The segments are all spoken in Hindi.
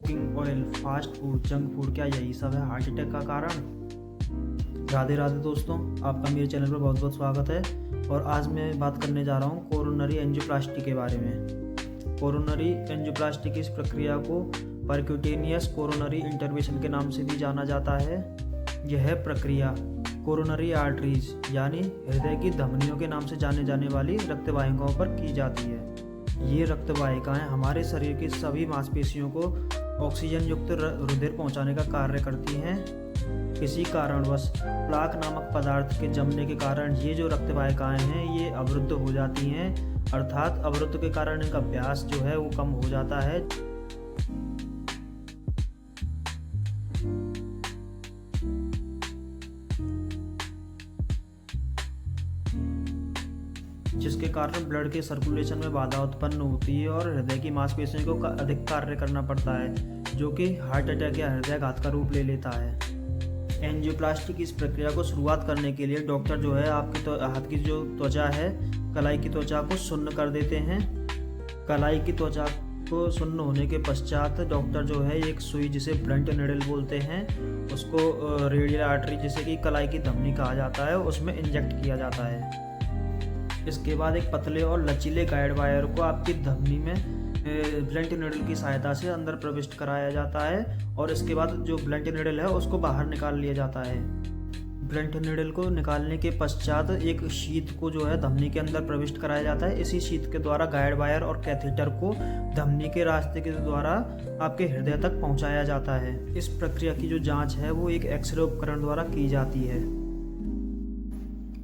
Cooking oil, fast food, junk food, क्या यही सब है हार्ट अटैक का कारण? राधे राधे दोस्तों, आपका मेरे चैनल पर बहुत बहुत स्वागत है। और आज मैं बात करने जा रहा हूँ कोरोनरी एंजियोप्लास्टी के बारे में। कोरोनरी एंजियोप्लास्टी की इस प्रक्रिया को परक्यूटेनियस कोरोनरी इंटरवेंशन के नाम से भी जाना जाता है। यह प्रक्रिया कोरोनरी आर्टरीज यानी हृदय की धमनियों के नाम से जाने जाने वाली रक्त वाहिकाओं पर की जाती है। ये रक्त वाहिकाएं हमारे शरीर की सभी मांसपेशियों को ऑक्सीजन युक्त रुधिर पहुंचाने का कार्य करती हैं। किसी कारणवश प्लाक नामक पदार्थ के जमने के कारण ये जो रक्त वाहिकाएं हैं ये अवरुद्ध हो जाती हैं, अर्थात अवरुद्ध के कारण इनका व्यास जो है वो कम हो जाता है, जिसके कारण ब्लड के सर्कुलेशन में बाधा उत्पन्न होती है और हृदय की मांसपेशियों को अधिक कार्य करना पड़ता है, जो कि हार्ट अटैक या हृदयाघात का रूप ले लेता है। एंजियोप्लास्टी की इस प्रक्रिया को शुरुआत करने के लिए डॉक्टर जो है आपके हाथ की जो त्वचा है, कलाई की त्वचा को सुन्न कर देते हैं। कलाई की त्वचा को सुन्न होने के पश्चात डॉक्टर जो है एक सुई, जिसे ब्लंट निडल बोलते हैं, उसको रेडियल आर्टरी, जिसे कि कलाई की धमनी कहा जाता है, उसमें इंजेक्ट किया जाता है। इसके बाद एक पतले और लचीले गाइड वायर को आपकी धमनी में ब्लंट निडल की सहायता से अंदर प्रविष्ट कराया जाता है और इसके बाद जो ब्लंट निडल है उसको बाहर निकाल लिया जाता है। ब्लंट निडल को निकालने के पश्चात एक शीत को जो है धमनी के अंदर प्रविष्ट कराया जाता है। इसी शीत के द्वारा गाइड वायर और कैथेटर को धमनी के रास्ते के द्वारा आपके हृदय तक पहुंचाया जाता है। इस प्रक्रिया की जो जांच है वो एक एक्सरे उपकरण द्वारा की जाती है।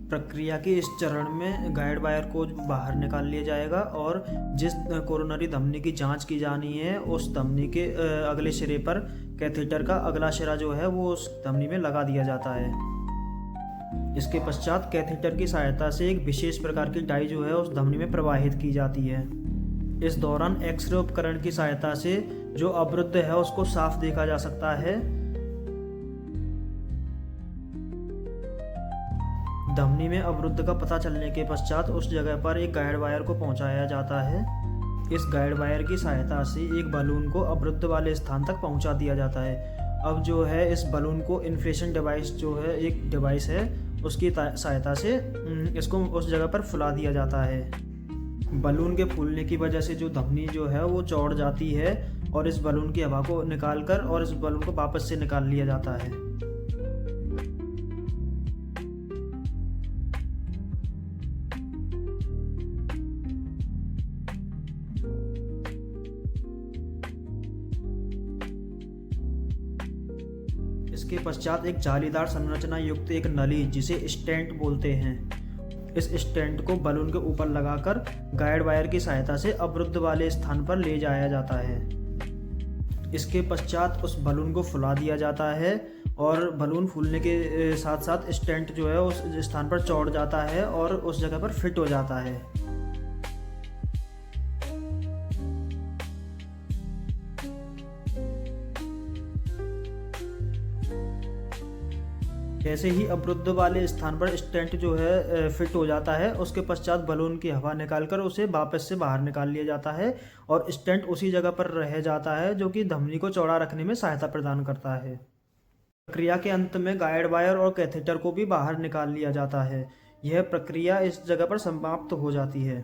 प्रक्रिया के इस चरण में गाइड वायर को बाहर निकाल लिया जाएगा और जिस कोरोनरी धमनी की जांच की जानी है उस धमनी के अगले सिरे पर कैथेटर का अगला सिरा जो है वो उस धमनी में लगा दिया जाता है। इसके पश्चात कैथेटर की सहायता से एक विशेष प्रकार की डाई जो है उस धमनी में प्रवाहित की जाती है। इस दौरान एक्सरे उपकरण की सहायता से जो अवरुद्ध है उसको साफ देखा जा सकता है। धमनी में अवरुद्ध का पता चलने के पश्चात उस जगह पर एक गाइड वायर को पहुंचाया जाता है। इस गाइड वायर की सहायता से एक बलून को अवरुद्ध वाले स्थान तक पहुंचा दिया जाता है। अब जो है इस बलून को इन्फ्लेशन डिवाइस जो है एक डिवाइस है उसकी सहायता से इसको उस जगह पर फुला दिया जाता है। बलून के फूलने की वजह से जो धमनी जो है वो चौड़ जाती है और इस बलून की हवा को निकालकर और इस बलून को वापस से निकाल लिया जाता है। इसके पश्चात एक जालीदार संरचना युक्त एक नली, जिसे स्टेंट बोलते हैं, इस स्टेंट को बलून के ऊपर लगाकर गाइड वायर की सहायता से अवरुद्ध वाले स्थान पर ले जाया जाता है। इसके पश्चात उस बलून को फुला दिया जाता है और बलून फूलने के साथ साथ स्टेंट जो है उस स्थान पर चौड़ जाता है और उस जगह पर फिट हो जाता है। जैसे ही अवरुद्ध वाले स्थान पर स्टेंट जो है फिट हो जाता है, उसके पश्चात बलून की हवा निकालकर उसे वापस से बाहर निकाल लिया जाता है और स्टेंट उसी जगह पर रह जाता है, जो कि धमनी को चौड़ा रखने में सहायता प्रदान करता है। प्रक्रिया के अंत में गाइड वायर और कैथेटर को भी बाहर निकाल लिया जाता है। यह प्रक्रिया इस जगह पर समाप्त हो जाती है।